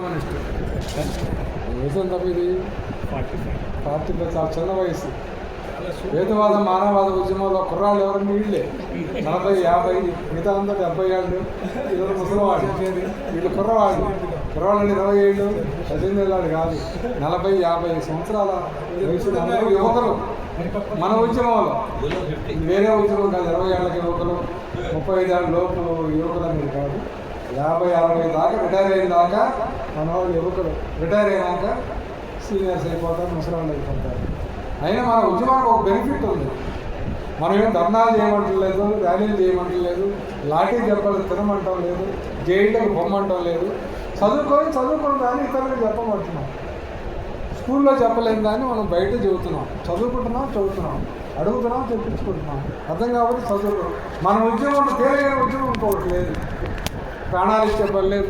వయసు ఎంత ఇది 40 చాలా చిన్న వయసు. హేతువాద మానవవాద ఉద్యమంలో కుర్రాళ్ళు ఎవరన్నా వీళ్ళే 40-50, మిగతా అంతా 70 ఏళ్ళు. ఇద్దరు ముసలివాళ్ళు, వీళ్ళు కుర్రవాళ్ళు. కుర్రవాళ్ళు 20 ఏళ్ళు, 18 ఏళ్ళు కాదు, 40-50 సంవత్సరాల వయసు యువకులు మన ఉద్యమంలో. వేరే ఉద్యమం కాదు, 20 ఏళ్ళకి యువకులు, 35 ఏళ్ళ లోపు యువకులు అనేది కాదు. 50-60 దాకా రిటైర్ అయిన దాకా మన వాళ్ళు యువకులు. రిటైర్ అయినాక సీనియర్స్ అయిపోతారు, ముసలాళ్ళు అయిపోతారు. అయినా మన ఉద్యమానికి ఒక బెనిఫిట్ ఉంది. మనం ఏం ధర్నాలు చేయమంటలేదు, ర్యాలీలు చేయమంటలేదు, లాఠీ దెబ్బలు తినమంటం లేదు, జైళ్ళకి పొమ్మంటం లేదు. చదువుకొని దాన్ని ఇతరులకు చెప్పమంటున్నాం. స్కూల్లో చెప్పలేని దాన్ని మనం బయట చెబుతున్నాం. చదువుతున్నాం, అడుగుతున్నాం, తెప్పించుకుంటున్నాం. అర్థం కాబట్టి చదువుతున్నాం. మన ఉద్యమం తేలిన ఉద్యమం ఇంకొకటి లేదు. ప్రాణాలు ఇచ్చే పని లేదు.